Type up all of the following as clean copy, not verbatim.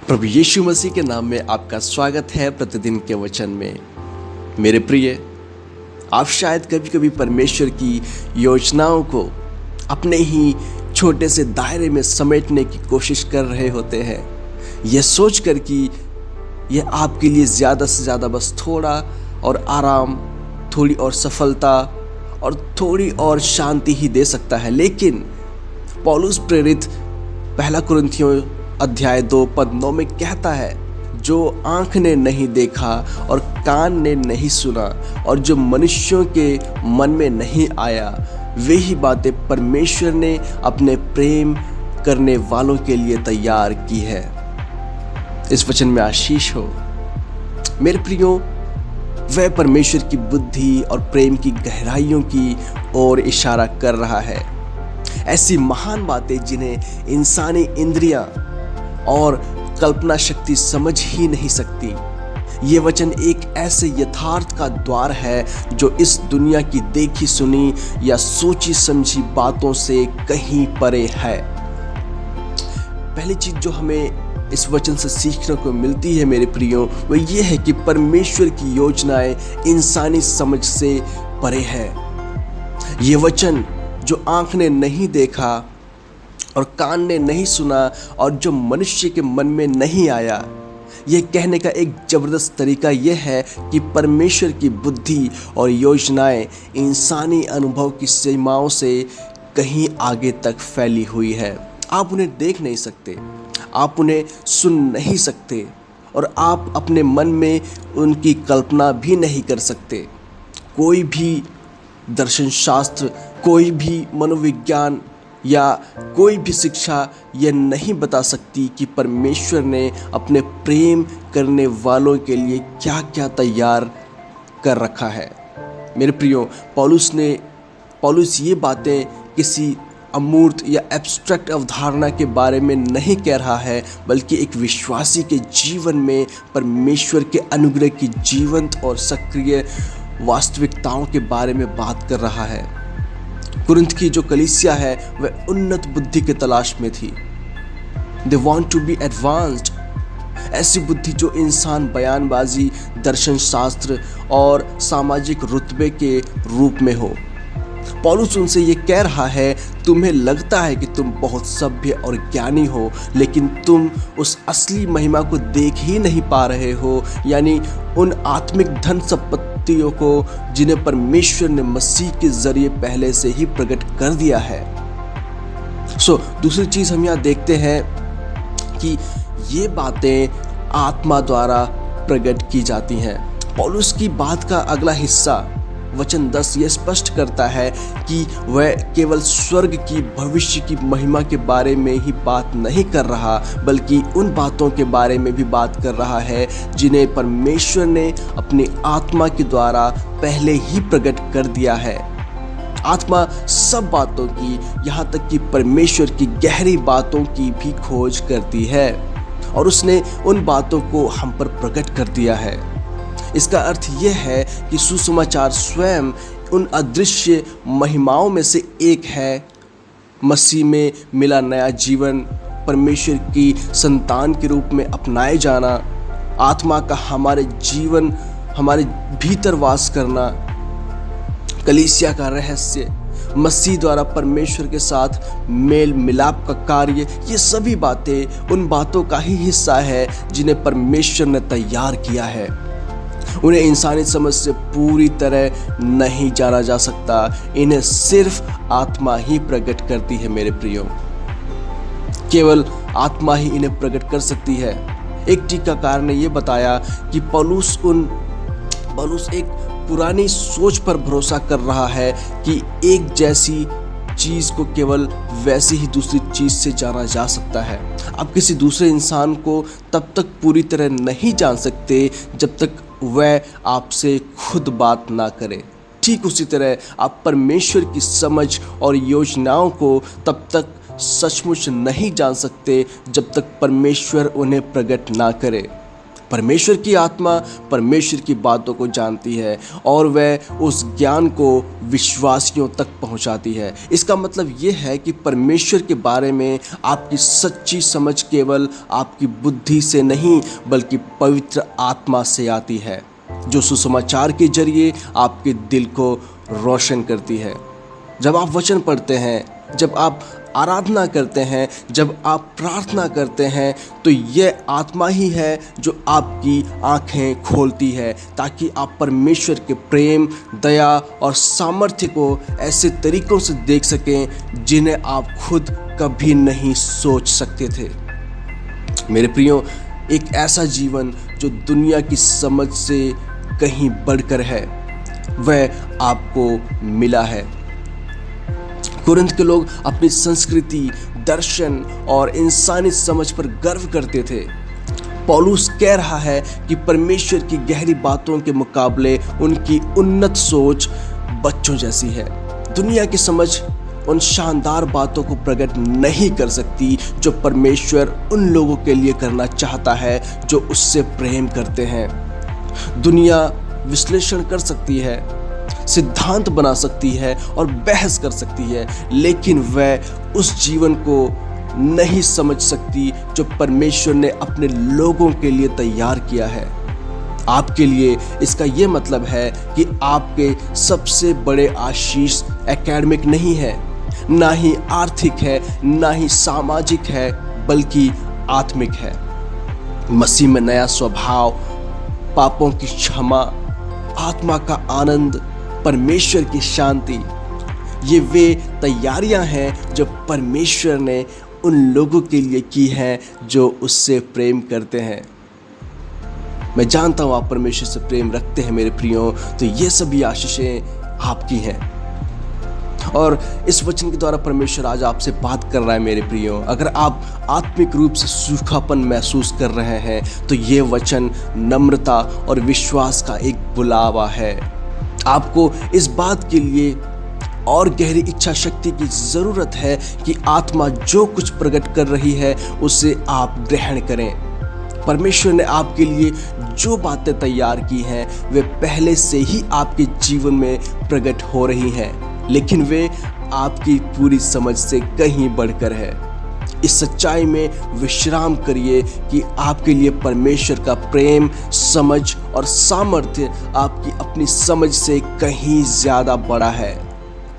प्रभु यीशु मसीह के नाम में आपका स्वागत है प्रतिदिन के वचन में। मेरे प्रिय, आप शायद कभी कभी परमेश्वर की योजनाओं को अपने ही छोटे से दायरे में समेटने की कोशिश कर रहे होते हैं, यह सोचकर कि यह आपके लिए ज़्यादा से ज़्यादा बस थोड़ा और आराम, थोड़ी और सफलता और थोड़ी और शांति ही दे सकता है। लेकिन पौलुस प्रेरित पहला कुरिन्थियों अध्याय 2 पद 9 में कहता है, जो आँख ने नहीं देखा और कान ने नहीं सुना और जो मनुष्यों के मन में नहीं आया, वही बातें परमेश्वर ने अपने प्रेम करने वालों के लिए तैयार की है। इस वचन में आशीष हो। मेरे प्रियो, वह परमेश्वर की बुद्धि और प्रेम की गहराइयों की ओर इशारा कर रहा है। ऐसी महान बातें जिन्हें इंसानी इंद्रियां और कल्पना शक्ति समझ ही नहीं सकती। ये वचन एक ऐसे यथार्थ का द्वार है जो इस दुनिया की देखी सुनी या सोची समझी बातों से कहीं परे है। पहली चीज जो हमें इस वचन से सीखने को मिलती है मेरे प्रियो, वह ये है कि परमेश्वर की योजनाएं इंसानी समझ से परे है। ये वचन जो आंख ने नहीं देखा और कान ने नहीं सुना और जो मनुष्य के मन में नहीं आया, यह कहने का एक ज़बरदस्त तरीका यह है कि परमेश्वर की बुद्धि और योजनाएं इंसानी अनुभव की सीमाओं से कहीं आगे तक फैली हुई है। आप उन्हें देख नहीं सकते, आप उन्हें सुन नहीं सकते और आप अपने मन में उनकी कल्पना भी नहीं कर सकते। कोई भी दर्शन शास्त्र, कोई भी मनोविज्ञान या कोई भी शिक्षा यह नहीं बता सकती कि परमेश्वर ने अपने प्रेम करने वालों के लिए क्या क्या तैयार कर रखा है। मेरे प्रियो, पौलुस ये बातें किसी अमूर्त या एब्स्ट्रैक्ट अवधारणा के बारे में नहीं कह रहा है, बल्कि एक विश्वासी के जीवन में परमेश्वर के अनुग्रह की जीवंत और सक्रिय वास्तविकताओं के बारे में बात कर रहा है। कुरिन्थ की जो कलीसिया है वह उन्नत बुद्धि के तलाश में थी। They want to be advanced। ऐसी बुद्धि जो इंसान बयानबाजी, दर्शन शास्त्र और सामाजिक रुतबे के रूप में हो। पौलुस उनसे ये कह रहा है, तुम्हें लगता है कि तुम बहुत सभ्य और ज्ञानी हो, लेकिन तुम उस असली महिमा को देख ही नहीं पा रहे हो, यानी उन आत्मिक धन संपत्तियों को जिन्हें परमेश्वर ने मसीह के जरिए पहले से ही प्रकट कर दिया है। दूसरी चीज हम यहाँ देखते हैं कि ये बातें आत्मा द्वारा प्रकट की जाती हैं। पौलुस की बात का अगला हिस्सा वचन 10 ये स्पष्ट करता है कि वह केवल स्वर्ग की भविष्य की महिमा के बारे में ही बात नहीं कर रहा, बल्कि उन बातों के बारे में भी बात कर रहा है जिन्हें परमेश्वर ने अपनी आत्मा के द्वारा पहले ही प्रकट कर दिया है। आत्मा सब बातों की, यहाँ तक कि परमेश्वर की गहरी बातों की भी खोज करती है और उसने उन बातों को हम पर प्रकट कर दिया है। इसका अर्थ यह है कि सुसमाचार स्वयं उन अदृश्य महिमाओं में से एक है। मसीह में मिला नया जीवन, परमेश्वर की संतान के रूप में अपनाए जाना, आत्मा का हमारे जीवन, हमारे भीतर वास करना, कलीसिया का रहस्य, मसीह द्वारा परमेश्वर के साथ मेल मिलाप का कार्य, ये सभी बातें उन बातों का ही हिस्सा है जिन्हें परमेश्वर ने तैयार किया है। उन्हें इंसानी समझ से पूरी तरह नहीं जाना जा सकता, इन्हें सिर्फ आत्मा ही प्रकट करती है। मेरे प्रियो, केवल आत्मा ही इन्हें प्रकट कर सकती है। एक टीकाकार ने यह बताया कि पौलुस एक पुरानी सोच पर भरोसा कर रहा है कि एक जैसी चीज को केवल वैसी ही दूसरी चीज से जाना जा सकता है। आप किसी दूसरे इंसान को तब तक पूरी तरह नहीं जान सकते जब तक वह आपसे खुद बात ना करे। ठीक उसी तरह आप परमेश्वर की समझ और योजनाओं को तब तक सचमुच नहीं जान सकते जब तक परमेश्वर उन्हें प्रकट ना करे। परमेश्वर की आत्मा परमेश्वर की बातों को जानती है और वह उस ज्ञान को विश्वासियों तक पहुंचाती है। इसका मतलब यह है कि परमेश्वर के बारे में आपकी सच्ची समझ केवल आपकी बुद्धि से नहीं बल्कि पवित्र आत्मा से आती है, जो सुसमाचार के जरिए आपके दिल को रोशन करती है। जब आप वचन पढ़ते हैं, जब आप आराधना करते हैं, जब आप प्रार्थना करते हैं, तो यह आत्मा ही है जो आपकी आंखें खोलती है ताकि आप परमेश्वर के प्रेम, दया और सामर्थ्य को ऐसे तरीकों से देख सकें जिन्हें आप खुद कभी नहीं सोच सकते थे। मेरे प्रियो, एक ऐसा जीवन जो दुनिया की समझ से कहीं बढ़कर है, वह आपको मिला है। कुरिन्थ के लोग अपनी संस्कृति, दर्शन और इंसानी समझ पर गर्व करते थे। पौलुस कह रहा है कि परमेश्वर की गहरी बातों के मुकाबले उनकी उन्नत सोच बच्चों जैसी है। दुनिया की समझ उन शानदार बातों को प्रकट नहीं कर सकती जो परमेश्वर उन लोगों के लिए करना चाहता है जो उससे प्रेम करते हैं। दुनिया विश्लेषण कर सकती है, सिद्धांत बना सकती है और बहस कर सकती है, लेकिन वह उस जीवन को नहीं समझ सकती जो परमेश्वर ने अपने लोगों के लिए तैयार किया है। आपके लिए इसका यह मतलब है कि आपके सबसे बड़े आशीष एकेडमिक नहीं है, ना ही आर्थिक है, ना ही सामाजिक है, बल्कि आत्मिक है। मसीह में नया स्वभाव, पापों की क्षमा, आत्मा का आनंद, परमेश्वर की शांति, ये वे तैयारियां हैं जो परमेश्वर ने उन लोगों के लिए की हैं जो उससे प्रेम करते हैं। मैं जानता हूं आप परमेश्वर से प्रेम रखते हैं मेरे प्रियो, तो ये सभी आशीषें आपकी हैं। और इस वचन के द्वारा परमेश्वर आज आपसे बात कर रहा है मेरे प्रियो। अगर आप आत्मिक रूप से सूखापन महसूस कर रहे हैं तो ये वचन नम्रता और विश्वास का एक बुलावा है। आपको इस बात के लिए और गहरी इच्छा शक्ति की ज़रूरत है कि आत्मा जो कुछ प्रकट कर रही है उसे आप ग्रहण करें। परमेश्वर ने आपके लिए जो बातें तैयार की हैं वे पहले से ही आपके जीवन में प्रकट हो रही हैं, लेकिन वे आपकी पूरी समझ से कहीं बढ़कर है। इस सच्चाई में विश्राम करिए कि आपके लिए परमेश्वर का प्रेम, समझ और सामर्थ्य आपकी अपनी समझ से कहीं ज़्यादा बड़ा है।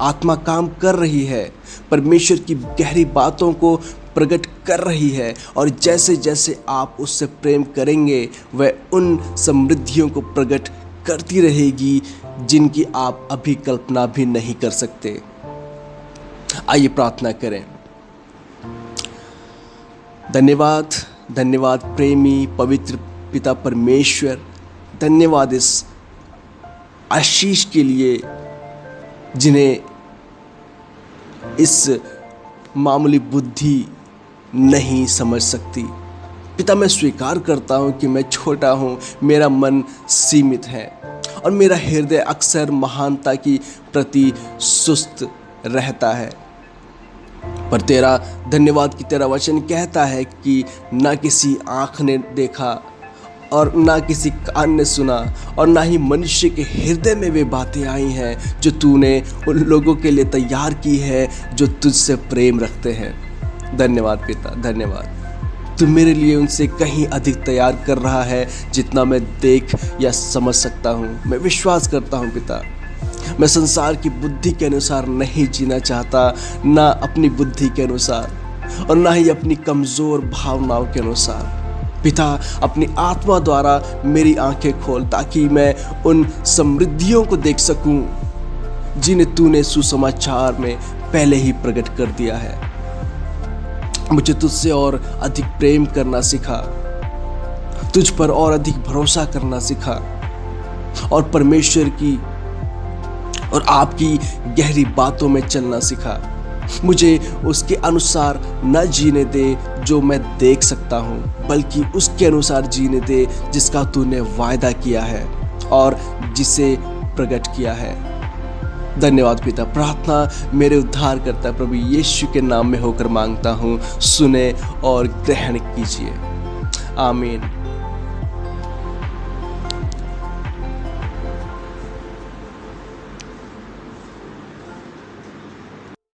आत्मा काम कर रही है, परमेश्वर की गहरी बातों को प्रकट कर रही है, और जैसे जैसे आप उससे प्रेम करेंगे वह उन समृद्धियों को प्रकट करती रहेगी जिनकी आप अभी कल्पना भी नहीं कर सकते। आइए प्रार्थना करें। धन्यवाद, धन्यवाद प्रेमी पवित्र पिता परमेश्वर, धन्यवाद इस आशीष के लिए जिन्हें इस मामूली बुद्धि नहीं समझ सकती। पिता, मैं स्वीकार करता हूँ कि मैं छोटा हूँ, मेरा मन सीमित है और मेरा हृदय अक्सर महानता की प्रति सुस्त रहता है। पर तेरा धन्यवाद कि तेरा वचन कहता है कि ना किसी आँख ने देखा और ना किसी कान ने सुना और ना ही मनुष्य के हृदय में वे बातें आई हैं जो तूने उन लोगों के लिए तैयार की है जो तुझसे प्रेम रखते हैं। धन्यवाद पिता, धन्यवाद। तू मेरे लिए उनसे कहीं अधिक तैयार कर रहा है जितना मैं देख या समझ सकता हूँ। मैं विश्वास करता हूँ पिता, मैं संसार की बुद्धि के अनुसार नहीं जीना चाहता, ना अपनी बुद्धि के अनुसार और ना ही अपनी कमज़ोर भावनाओं के अनुसार। पिता, अपनी आत्मा द्वारा मेरी आंखें खोल ताकि मैं उन समृद्धियों को देख सकूं जिन्हें तूने सुसमाचार में पहले ही प्रकट कर दिया है। मुझे तुझसे और अधिक प्रेम करना सिखा, तुझ पर और अधिक भरोसा करना सिखा और परमेश्वर की और आपकी गहरी बातों में चलना सिखा। मुझे उसके अनुसार न जीने दे जो मैं देख सकता हूँ, बल्कि उसके अनुसार जीने दे जिसका तूने वायदा किया है और जिसे प्रकट किया है। धन्यवाद पिता। प्रार्थना मेरे उद्धारकर्ता प्रभु यीशु के नाम में होकर मांगता हूँ, सुने और ग्रहण कीजिए। आमीन।